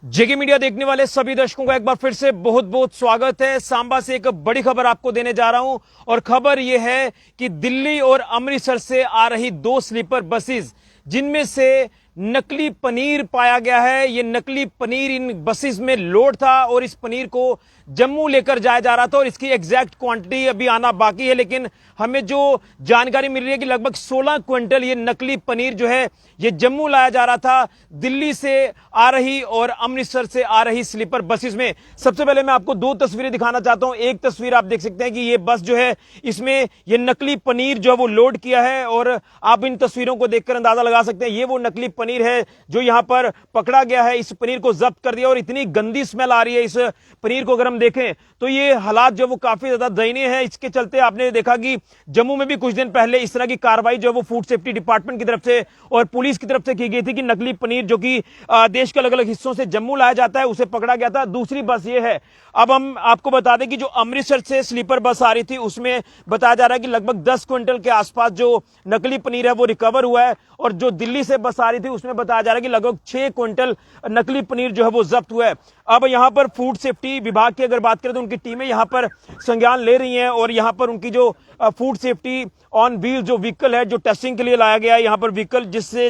जेके media देखने वाले सभी दर्शकों का एक बार फिर से बहुत बहुत स्वागत है। सांबा से एक बड़ी खबर आपको देने जा रहा हूं और खबर यह है कि दिल्ली और अमृतसर से आ रही दो स्लीपर बसेस जिनमें से नकली पनीर पाया गया है। यह नकली पनीर इन बसेस में लोड था और इस पनीर को जम्मू लेकर जाया जा रहा था और इसकी एग्जैक्ट क्वांटिटी अभी आना बाकी है, लेकिन हमें जो जानकारी मिल रही है कि लगभग 16 क्विंटल ये नकली पनीर जो है ये जम्मू लाया जा रहा था दिल्ली से आ रही और अमृतसर से आ रही स्लीपर बसेस में। सबसे पहले मैं आपको दो तस्वीरें दिखाना चाहता हूं। एक तस्वीर आप देख सकते हैं कि ये बस जो है इसमें ये नकली पनीर जो है वो लोड किया है और आप इन तस्वीरों को देखकर अंदाजा लगा सकते हैं ये वो नकली पनीर है जो यहां पर पकड़ा गया है। इस पनीर को जब्त कर दिया और इतनी गंदी स्मेल आ रही है इस पनीर को अगर हम देखें तो ये हालात जो वो काफी ज्यादा दयनीय है। इसके चलते आपने देखा कि जम्मू में भी कुछ दिन पहले इस तरह की कार्रवाई जो वो फूड सेफ्टी डिपार्टमेंट की तरफ से और पुलिस की तरफ से की गई थी कि नकली पनीर जो कि देश के अलग अलग हिस्सों से जम्मू लाया जाता है उसे पकड़ा गया था। दूसरी बस ये है, अब हम आपको बता दें कि जो अमृतसर से स्लीपर बस आ रही थी उसमें बताया जा रहा है कि लगभग 10 क्विंटल के आसपास जो नकली पनीर है वो रिकवर हुआ है और जो दिल्ली से बस आ रही थी उसमें बताया जा रहा है कि लगभग 6 क्विंटल नकली पनीर जो है वो जब्त हुआ है। अब यहां पर फूड सेफ्टी विभाग की अगर बात करें तो उनकी टीमें यहां पर संज्ञान ले रही हैं और यहां पर उनकी जो फूड सेफ्टी ऑन व्हील जो व्हीकल है जो टेस्टिंग के लिए लाया गया है यहां पर व्हीकल जिसे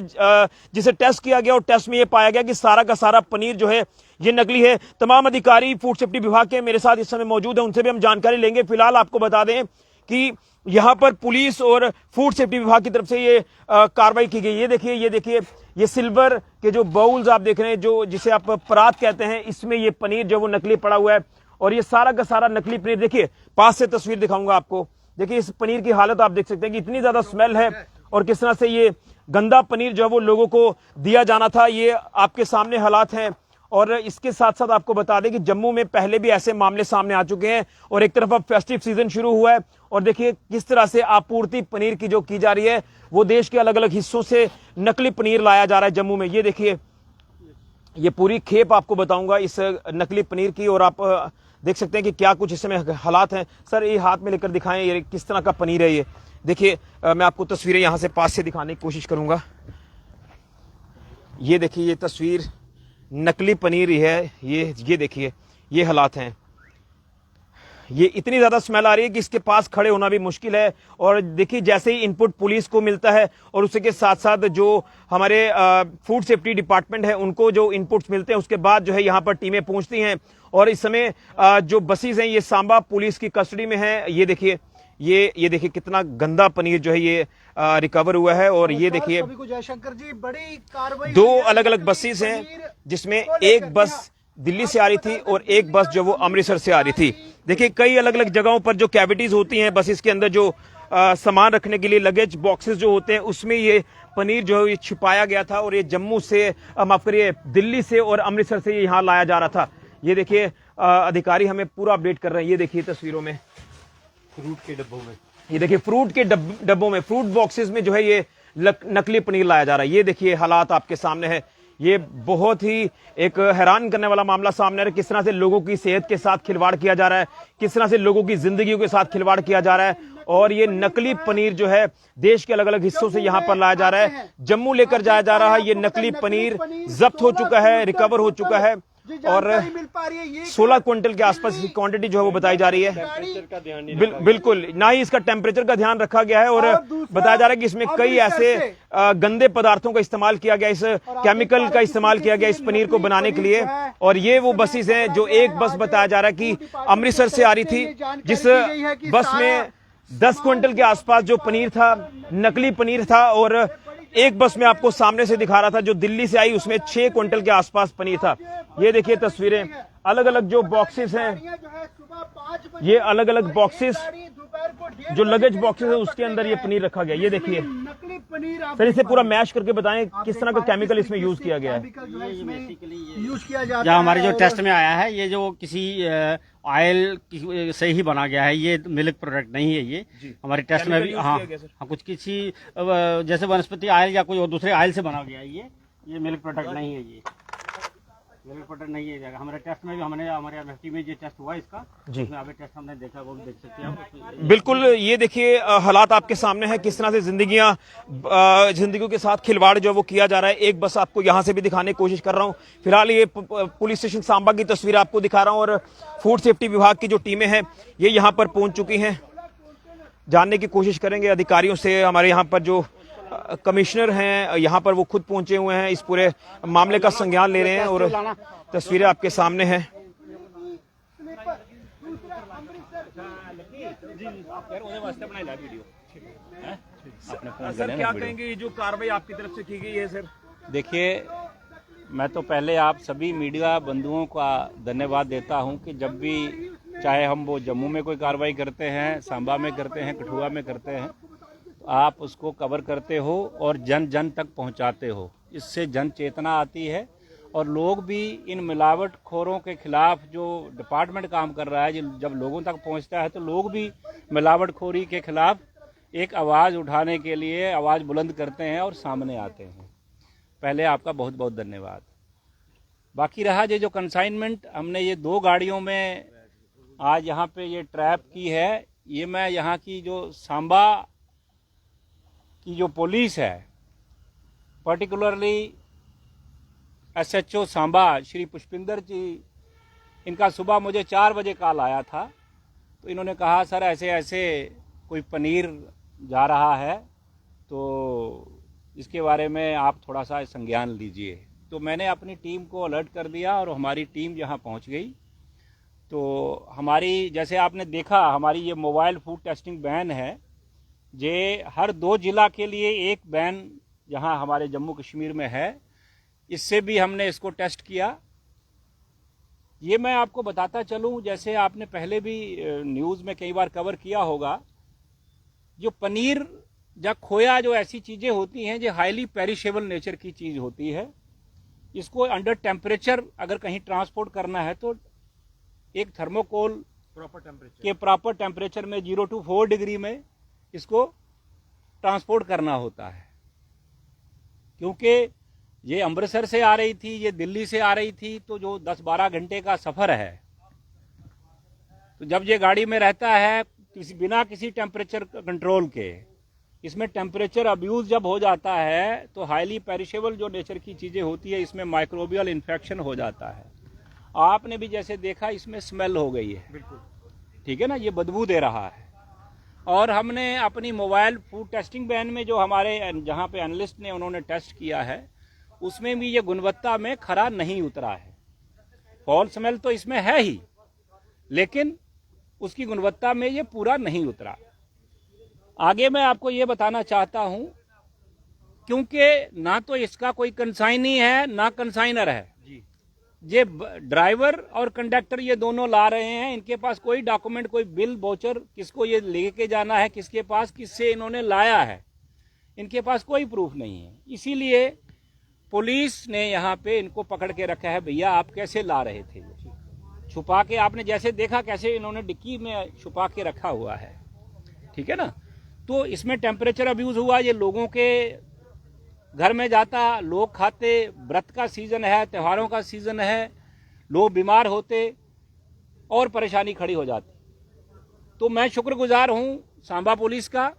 टेस्ट किया गया और टेस्ट में यह पाया गया कि सारा का सारा पनीर जो है ये नकली है। तमाम अधिकारी फूड सेफ्टी विभाग के मेरे साथ इस समय मौजूद है, उनसे भी हम जानकारी लेंगे। फिलहाल आपको बता दें कि यहां पर पुलिस और फूड सेफ्टी विभाग की तरफ से ये कार्रवाई की गई। ये देखिए ये सिल्वर के जो बाउल्स आप देख रहे हैं जो जिसे आप परात कहते हैं इसमें ये पनीर जो वो नकली पड़ा हुआ है और ये सारा का सारा नकली पनीर। देखिए पास से तस्वीर दिखाऊंगा आपको। देखिए इस पनीर की हालत आप देख सकते हैं कि इतनी ज्यादा स्मेल है और किस तरह से ये गंदा पनीर जो है वो लोगों को दिया जाना था, ये आपके सामने हालात हैं। और इसके साथ साथ आपको बता दें कि जम्मू में पहले भी ऐसे मामले सामने आ चुके हैं और एक तरफ अब फेस्टिव सीजन शुरू हुआ है और देखिए किस तरह से आपूर्ति पनीर की जो की जा रही है वो देश के अलग अलग हिस्सों से नकली पनीर लाया जा रहा है जम्मू में। ये देखिए ये पूरी खेप आपको बताऊंगा इस नकली पनीर की और आप देख सकते हैं कि क्या कुछ इसमें हालात हैं। सर ये हाथ में लेकर दिखाएं ये किस तरह का पनीर है। ये देखिए मैं आपको तस्वीरें यहां से पास से दिखाने की कोशिश करूंगा। ये देखिए ये तस्वीर नकली पनीर ही है। ये देखिए ये हालात हैं। ये इतनी ज्यादा स्मेल आ रही है कि इसके पास खड़े होना भी मुश्किल है। और देखिए जैसे ही इनपुट पुलिस को मिलता है और उसके साथ साथ जो हमारे फूड सेफ्टी डिपार्टमेंट है उनको जो इनपुट्स मिलते हैं उसके बाद जो है यहाँ पर टीमें पहुंचती हैं और इस समय जो बसेस हैं ये सांबा पुलिस की कस्टडी में है। ये देखिए ये देखिए कितना गंदा पनीर जो है ये रिकवर हुआ है। और ये देखिए जयशंकर जी बड़ी कार्रवाई दो अलग अलग बसेस हैं जिसमें एक बस दिल्ली से आ रही थी और एक बस जो वो अमृतसर से आ रही थी। देखिए कई अलग अलग जगहों पर जो कैविटीज होती हैं बसेस के अंदर जो सामान रखने के लिए लगेज बॉक्सेस जो होते हैं उसमें ये पनीर जो है ये छिपाया गया था और ये जम्मू से माफ करिए दिल्ली से और अमृतसर से यहाँ लाया जा रहा था। ये देखिए अधिकारी हमें पूरा अपडेट कर रहे हैं। ये देखिए तस्वीरों में फ्रूट के डब्बों में, ये देखिए फ्रूट के डब्बों में फ्रूट बॉक्सेस में जो है ये नकली पनीर लाया जा रहा है। ये देखिए हालात आपके सामने है। ये बहुत ही एक हैरान करने वाला मामला सामने आ रहा है। किस तरह से लोगों की सेहत के साथ खिलवाड़ किया जा रहा है, किस तरह से लोगों की जिंदगियों के साथ खिलवाड़ किया जा रहा है और ये नकली पनीर जो है देश के अलग अलग हिस्सों से यहां पर लाया जा रहा है, जम्मू लेकर जाया जा रहा है। ये नकली पनीर जब्त हो चुका है, रिकवर हो चुका है और 16 क्विंटल के आसपास की क्वांटिटी जो है वो बताई जा रही है। बिल्कुल ना ही इसका टेम्परेचर का ध्यान रखा गया है और बताया जा रहा है कि इसमें कई ऐसे गंदे पदार्थों का इस्तेमाल किया गया, इस केमिकल का इस्तेमाल किया गया इस पनीर को बनाने के लिए। और ये वो बसेस हैं जो एक बस बताया जा रहा है कि अमृतसर से आ रही थी जिस बस में 10 क्विंटल के आसपास जो पनीर था नकली पनीर था और एक बस में आपको सामने से दिखा रहा था जो दिल्ली से आई उसमें 6 क्विंटल के आसपास पनीर था। ये देखिए तस्वीरें अलग अलग जो बॉक्सेस हैं ये अलग अलग बॉक्सेस जो लगेज बॉक्सेस है उसके अंदर ये पनीर रखा गया। ये देखिए सर इसे पूरा मैश करके बताएं किस तरह का केमिकल इसमें यूज किया गया है। यूज किया जाता है हमारे जो टेस्ट में आया है ये जो किसी ऑयल से ही बना गया है, ये मिल्क प्रोडक्ट नहीं है। ये हमारे टेस्ट में भी हाँ कुछ किसी जैसे वनस्पति ऑयल या कोई और दूसरे ऑयल से बना गया है। ये मिल्क प्रोडक्ट नहीं है। मिल्क प्रोडक्ट नहीं है जगह। हमारे टेस्ट में भी हमारे एमएफटी में जो टेस्ट हुआ इसका जी। उसमें अभी टेस्ट हमने देखा, वो भी देख सकते हैं आप। बिल्कुल, ये देखिए हालात आपके सामने है, किस तरह से जिंदगियों के साथ खिलवाड़ जो वो किया जा रहा है। एक बस आपको यहां से भी दिखाने की कोशिश कर रहा हूं। फिलहाल ये पुलिस स्टेशन सांबा की तस्वीर आपको दिखा रहा हूं और फूड सेफ्टी विभाग की जो टीमें हैं ये यहां पर पहुंच चुकी हैं। जानने की कोशिश करेंगे अधिकारियों से। हमारे यहाँ पर जो कमिश्नर हैं यहाँ पर वो खुद पहुंचे हुए हैं, इस पूरे मामले का संज्ञान ले रहे हैं और तस्वीरें आपके सामने हैं। सर क्या कहेंगे, ये जो कार्रवाई आपकी तरफ से की गई है सर? देखिए, मैं तो पहले आप सभी मीडिया बंधुओं का धन्यवाद देता हूं कि जब भी चाहे हम वो जम्मू में कोई कार्रवाई करते हैं, सांबा में करते हैं, कठुआ में करते हैं, तो आप उसको कवर करते हो और जन जन तक पहुंचाते हो। इससे जन चेतना आती है और लोग भी इन मिलावटखोरों के खिलाफ जो डिपार्टमेंट काम कर रहा है, जब लोगों तक पहुंचता है तो लोग भी मिलावटखोरी के खिलाफ एक आवाज़ उठाने के लिए आवाज़ बुलंद करते हैं और सामने आते हैं। पहले आपका बहुत बहुत धन्यवाद। बाकी रहा ये जो कंसाइनमेंट हमने ये 2 गाड़ियों में आज यहाँ पे ये ट्रैप की है, ये मैं यहाँ की जो सांबा की जो पुलिस है, पर्टिकुलरली एसएचओ सांबा श्री पुष्पिंदर जी, इनका सुबह मुझे 4 बजे कॉल आया था। तो इन्होंने कहा सर ऐसे ऐसे कोई पनीर जा रहा है, तो इसके बारे में आप थोड़ा सा संज्ञान लीजिए। तो मैंने अपनी टीम को अलर्ट कर दिया और हमारी टीम यहाँ पहुँच गई। तो हमारी, जैसे आपने देखा, हमारी ये मोबाइल फूड टेस्टिंग वैन है, ये हर 2 जिला के लिए एक वैन यहाँ हमारे जम्मू कश्मीर में है। इससे भी हमने इसको टेस्ट किया। ये मैं आपको बताता चलूँ, जैसे आपने पहले भी न्यूज़ में कई बार कवर किया होगा, जो पनीर या खोया जो ऐसी चीज़ें होती हैं जो हाईली पेरिशेबल नेचर की चीज़ होती है, इसको अंडर टेम्परेचर अगर कहीं ट्रांसपोर्ट करना है तो एक थर्मोकोल प्रॉपर टेम्परेचर में 0 to 4 डिग्री में इसको ट्रांसपोर्ट करना होता है। क्योंकि ये अमृतसर से आ रही थी, ये दिल्ली से आ रही थी, तो जो 10-12 घंटे का सफ़र है, तो जब ये गाड़ी में रहता है बिना किसी टेम्परेचर कंट्रोल के, इसमें टेम्परेचर अब्यूज़ जब हो जाता है तो हाईली पेरिशेबल जो नेचर की चीज़ें होती है, इसमें माइक्रोबियल इन्फेक्शन हो जाता है। आपने भी जैसे देखा, इसमें स्मेल हो गई है, ठीक है ना, ये बदबू दे रहा है। और हमने अपनी मोबाइल फूड टेस्टिंग वैन में जो हमारे जहाँ पे एनालिस्ट ने उन्होंने टेस्ट किया है, उसमें भी ये गुणवत्ता में खरा नहीं उतरा है। फॉल स्मेल तो इसमें है ही, लेकिन उसकी गुणवत्ता में ये पूरा नहीं उतरा। आगे मैं आपको ये बताना चाहता हूं, क्योंकि ना तो इसका कोई कंसाइनी है ना कंसाइनर है, ये ड्राइवर और कंडक्टर ये दोनों ला रहे हैं। इनके पास कोई डॉक्यूमेंट, कोई बिल वोचर, किसको ये लेके जाना है, किसके पास, किससे इन्होंने लाया है, इनके पास कोई प्रूफ नहीं है। इसीलिए पुलिस ने यहाँ पे इनको पकड़ के रखा है। भैया आप कैसे ला रहे थे, छुपा के, आपने जैसे देखा कैसे इन्होंने डिक्की में छुपा के रखा हुआ है, ठीक है ना। तो इसमें टेम्परेचर अब्यूज़ हुआ, ये लोगों के घर में जाता, लोग खाते, व्रत का सीज़न है, त्योहारों का सीज़न है, लोग बीमार होते और परेशानी खड़ी हो जाती। तो मैं शुक्रगुजार हूँ सांबा पुलिस का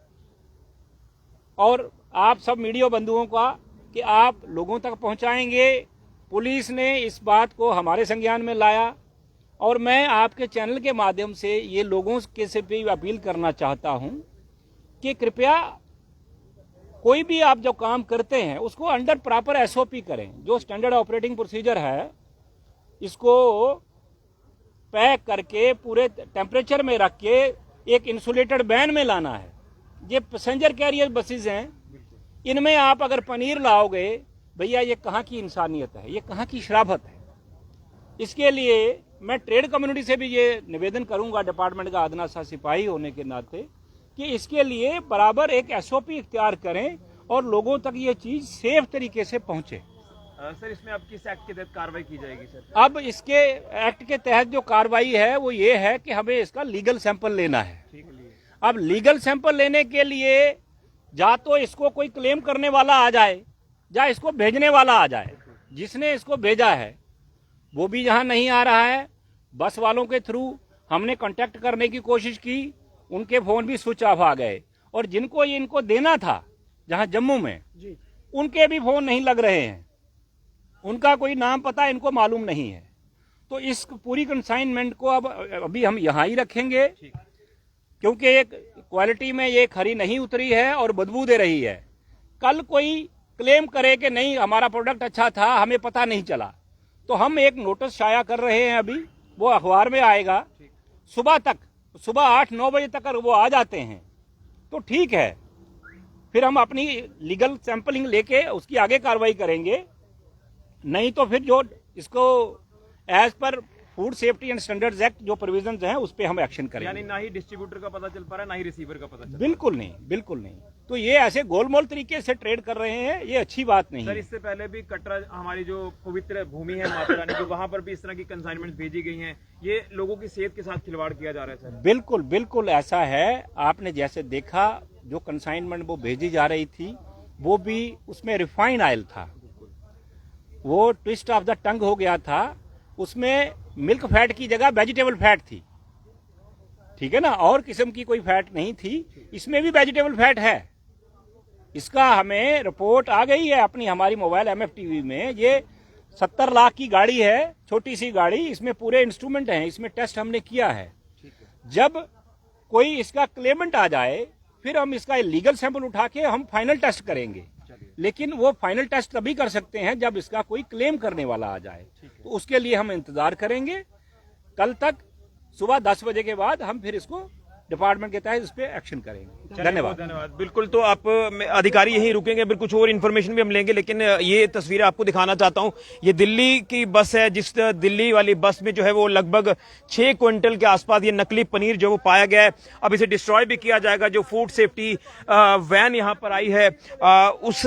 और आप सब मीडिया बंधुओं का कि आप लोगों तक पहुँचाएंगे। पुलिस ने इस बात को हमारे संज्ञान में लाया और मैं आपके चैनल के माध्यम से ये लोगों के से भी अपील करना चाहता हूँ कि कृपया कोई भी आप जो काम करते हैं उसको अंडर प्रॉपर एसओपी करें। जो स्टैंडर्ड ऑपरेटिंग प्रोसीजर है, इसको पैक करके पूरे टेम्परेचर में रख के एक इंसुलेटेड वैन में लाना है। ये पैसेंजर कैरियर बसेस हैं, इनमें आप अगर पनीर लाओगे, भैया ये कहाँ की इंसानियत है, ये कहाँ की शराफत है। इसके लिए मैं ट्रेड कम्युनिटी से भी ये निवेदन करूंगा, डिपार्टमेंट का अदना सा सिपाही होने के नाते, कि इसके लिए बराबर एक एसओपी इख्तियार करें और लोगों तक ये चीज सेफ तरीके से पहुंचे। सर इसमें अब किस एक्ट के तहत कार्रवाई की जाएगी सर? अब इसके एक्ट के तहत जो कार्रवाई है वो ये है कि हमें इसका लीगल सैंपल लेना है। अब लीगल सैंपल लेने के लिए या तो इसको कोई क्लेम करने वाला आ जाए या इसको भेजने वाला आ जाए। जिसने इसको भेजा है वो भी यहाँ नहीं आ रहा है। बस वालों के थ्रू हमने कांटेक्ट करने की कोशिश की, उनके फोन भी स्विच ऑफ आ गए। और जिनको ये इनको देना था जहाँ जम्मू में, उनके भी फोन नहीं लग रहे हैं, उनका कोई नाम पता इनको मालूम नहीं है। तो इस पूरी कंसाइनमेंट को अब अभी हम यहाँ ही रखेंगे, क्योंकि एक क्वालिटी में ये खरी नहीं उतरी है और बदबू दे रही है। कल कोई क्लेम करे कि नहीं हमारा प्रोडक्ट अच्छा था, हमें पता नहीं चला, तो हम एक नोटिस शाया कर रहे हैं अभी, वो अखबार में आएगा। सुबह 8-9 बजे तक अगर वो आ जाते हैं तो ठीक है, फिर हम अपनी लीगल सैंपलिंग लेके उसकी आगे कार्रवाई करेंगे। नहीं तो फिर जो इसको as per food safety and standards act जो प्रोविजंस हैं उस पे हम एक्शन करेंगे। यानी ना ही डिस्ट्रीब्यूटर का पता चल पा रहा है, ना ही रिसीवर का पता चल। बिल्कुल नहीं, बिल्कुल नहीं। तो ये ऐसे गोलमोल तरीके से ट्रेड कर रहे हैं, ये अच्छी बात नहीं सर, है। इससे पहले भी कटरा हमारी जो पवित्र भूमि है माता रानी की, वहां पर भी इस तरह की कंसाइनमेंट भेजी गई हैं। ये लोगों की सेहत के साथ खिलवाड़ किया जा रहा है सर। बिल्कुल बिल्कुल ऐसा है। आपने जैसे देखा जो कंसाइनमेंट वो भेजी जा रही थी, वो भी उसमें रिफाइंड ऑयल था, वो ट्विस्ट ऑफ द टंग हो गया था। उसमें मिल्क फैट की जगह वेजिटेबल फैट थी, ठीक है ना, और किस्म की कोई फैट नहीं थी। इसमें भी वेजिटेबल फैट है। इसका हमें रिपोर्ट आ गई है अपनी हमारी मोबाइल MFTV में। ये 70 लाख की गाड़ी है, छोटी सी गाड़ी, इसमें पूरे इंस्ट्रूमेंट हैं, इसमें टेस्ट हमने किया है। जब कोई इसका क्लेमेंट आ जाए फिर हम इसका लीगल सैंपल उठा के हम फाइनल टेस्ट करेंगे। लेकिन वो फाइनल टेस्ट तभी कर सकते हैं जब इसका कोई क्लेम करने वाला आ जाए, तो उसके लिए हम इंतजार करेंगे। कल तक सुबह 10 बजे के बाद हम फिर इसको डिपार्टमेंट के तहत इस पे एक्शन करेंगे। धन्यवाद। धन्यवाद। बिल्कुल, तो आप अधिकारी यहीं रुकेंगे, फिर कुछ और इन्फॉर्मेशन भी हम लेंगे, लेकिन ये तस्वीरें आपको दिखाना चाहता हूं। ये दिल्ली की बस है, जिस दिल्ली वाली बस में जो है वो लगभग 6 क्विंटल के आसपास ये नकली पनीर जो वो पाया गया है। अब इसे डिस्ट्रॉय भी किया जाएगा। जो फूड सेफ्टी वैन यहाँ पर आई है, उस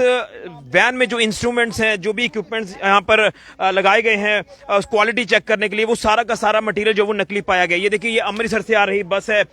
वैन में जो इंस्ट्रूमेंट्स हैं, जो भी इक्विपमेंट्स यहाँ पर लगाए गए हैं क्वालिटी चेक करने के लिए, वो सारा का सारा मटीरियल जो वो नकली पाया गया। ये देखिए, ये अमृतसर से आ रही बस है,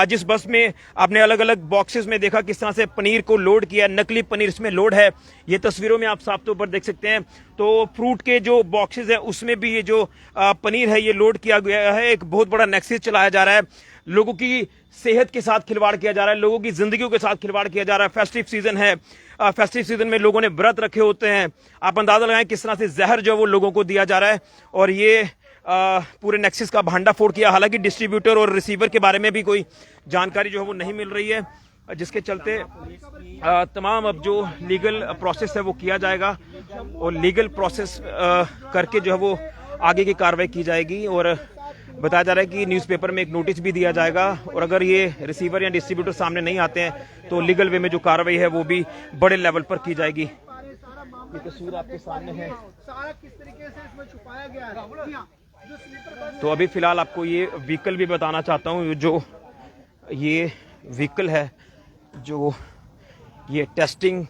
जिस बस में आपने अलग अलग बॉक्सेस में देखा किस तरह से पनीर को लोड किया, नकली पनीर इसमें लोड है। ये तस्वीरों में आप साफ तौर पर देख सकते हैं। तो फ्रूट के जो बॉक्सेस हैं उसमें भी ये जो पनीर है ये लोड किया गया है। एक बहुत बड़ा नेक्सस चलाया जा रहा है, लोगों की सेहत के साथ खिलवाड़ किया जा रहा है, लोगों की जिंदगियों के साथ खिलवाड़ किया जा रहा है। फेस्टिव सीजन है, फेस्टिव सीजन में लोगों ने व्रत रखे होते हैं। आप अंदाजा लगाएं किस तरह से जहर जो वो लोगों को दिया जा रहा है। और ये पूरे नेक्सस का भांडाफोड़ किया। हालांकि डिस्ट्रीब्यूटर और रिसीवर के बारे में भी कोई जानकारी जो है वो नहीं मिल रही है, जिसके चलते तमाम अब जो लीगल प्रोसेस है वो किया जाएगा और लीगल प्रोसेस करके जो है वो आगे की कार्रवाई की जाएगी। और बताया जा रहा है कि न्यूज़पेपर में एक नोटिस भी दिया जाएगा, और अगर ये रिसीवर या डिस्ट्रीब्यूटर सामने नहीं आते हैं तो लीगल वे में जो कार्रवाई है वो भी बड़े लेवल पर की जाएगी। ये तस्वीर आपके सामने है, सारा किस तरीके से इसमें छुपाया गया है। जो स्लीपर बस तो अभी फिलहाल आपको ये व्हीकल भी बताना चाहता हूँ। जो ये व्हीकल है, जो ये टेस्टिंग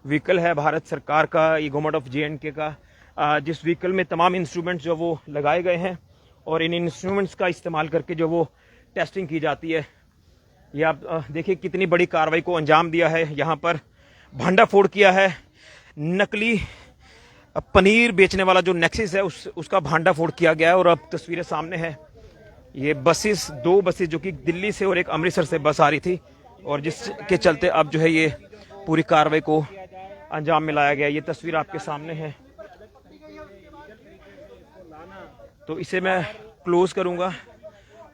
व्हीकल है भारत सरकार का, ये गवर्नमेंट ऑफ JNK का, जिस व्हीकल में तमाम इंस्ट्रूमेंट्स जो वो लगाए गए हैं और इन इंस्ट्रूमेंट्स का इस्तेमाल करके जो वो टेस्टिंग की जाती है। ये आप देखिए कितनी बड़ी कार्रवाई को अंजाम दिया है। यहाँ पर भांडाफोड़ किया है, नकली पनीर बेचने वाला जो नेक्सस है उसका भांडाफोड़ किया गया है। और अब तस्वीरें सामने है, ये बसेस, 2 बसेस जो कि दिल्ली से और एक अमृतसर से बस आ रही थी, और जिसके चलते अब जो है ये पूरी कार्रवाई को अंजाम में लाया गया। ये तस्वीर आपके सामने है, तो इसे मैं क्लोज करूंगा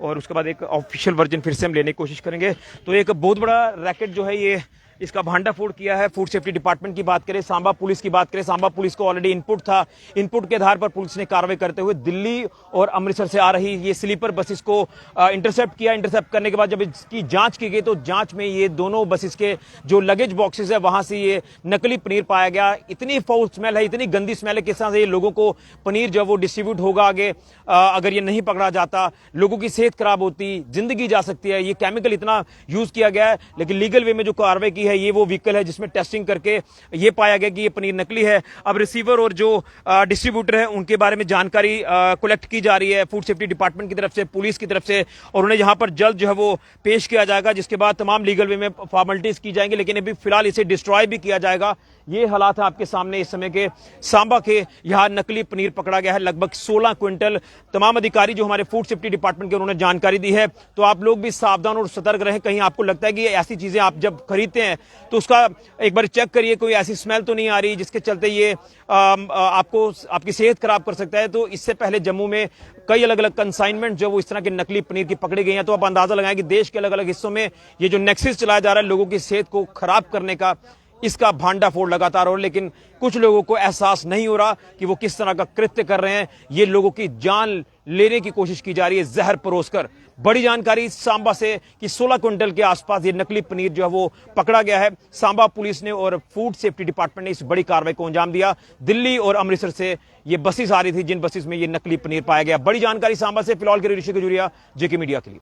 और उसके बाद एक ऑफिशियल वर्जन फिर से हम लेने की कोशिश करेंगे। तो एक बहुत बड़ा रैकेट जो है ये इसका भांडाफोड़ किया है। फूड सेफ्टी डिपार्टमेंट की बात करें, सांबा पुलिस की बात करें, सांबा पुलिस को ऑलरेडी इनपुट था। इनपुट के आधार पर पुलिस ने कार्रवाई करते हुए दिल्ली और अमृतसर से आ रही ये स्लीपर बसेस को इंटरसेप्ट किया। इंटरसेप्ट करने के बाद जब इसकी जांच की गई तो जांच में ये दोनों बसेस के जो लगेज बॉक्सेस है वहां से ये नकली पनीर पाया गया। इतनी फाउल स्मेल है, इतनी गंदी स्मेल है, किस तरह से ये लोगों को पनीर जो वो डिस्ट्रीब्यूट होगा आगे, अगर ये नहीं पकड़ा जाता लोगों की सेहत खराब होती, जिंदगी जा सकती है। ये केमिकल इतना यूज किया गया है, लेकिन लीगल वे में जो कार्रवाई की है, ये वो व्हीकल है जिसमें टेस्टिंग करके ये पाया गया कि ये पनीर नकली है। अब रिसीवर और जो डिस्ट्रीब्यूटर है उनके बारे में जानकारी कलेक्ट की जा रही है फूड सेफ्टी डिपार्टमेंट की तरफ से, पुलिस की तरफ से, और उन्हें यहां पर जल्द जो है वो पेश किया जाएगा, जिसके बाद तमाम लीगल वे में फॉर्मेलिटीज की जाएंगी। लेकिन अभी फिलहाल इसे डिस्ट्रॉय भी किया जाएगा। ये हालात है आपके सामने इस समय के सांबा के। यहाँ नकली पनीर पकड़ा गया है, लगभग 16 क्विंटल। तमाम अधिकारी जो हमारे फूड सेफ्टी डिपार्टमेंट के उन्होंने जानकारी दी है। तो आप लोग भी सावधान और सतर्क रहें। कहीं आपको लगता है कि ऐसी चीजें आप जब खरीदते हैं तो उसका एक बार चेक करिए, कोई ऐसी स्मेल तो नहीं आ रही जिसके चलते ये आपको आपकी सेहत खराब कर सकता है। तो इससे पहले जम्मू में कई अलग अलग कंसाइनमेंट जो वो इस तरह के नकली पनीर की पकड़ी गई हैं। तो आप अंदाजा लगाएं कि देश के अलग अलग हिस्सों में ये जो नेक्सस चलाया जा रहा है लोगों की सेहत को खराब करने का, इसका भांडाफोड़ लगातार हो, लेकिन कुछ लोगों को एहसास नहीं हो रहा कि वो किस तरह का कृत्य कर रहे हैं। ये लोगों की जान लेने की कोशिश की जा रही है जहर परोसकर। बड़ी जानकारी सांबा से कि 16 क्विंटल के आसपास ये नकली पनीर जो है वो पकड़ा गया है। सांबा पुलिस ने और फूड सेफ्टी डिपार्टमेंट ने इस बड़ी कार्रवाई को अंजाम दिया। दिल्ली और अमृतसर से ये बसेस आ रही थी जिन बसेस में ये नकली पनीर पाया गया। बड़ी जानकारी सांबा से। फिलहाल के लिए ऋषि खजूरिया, जेके मीडिया के लिए।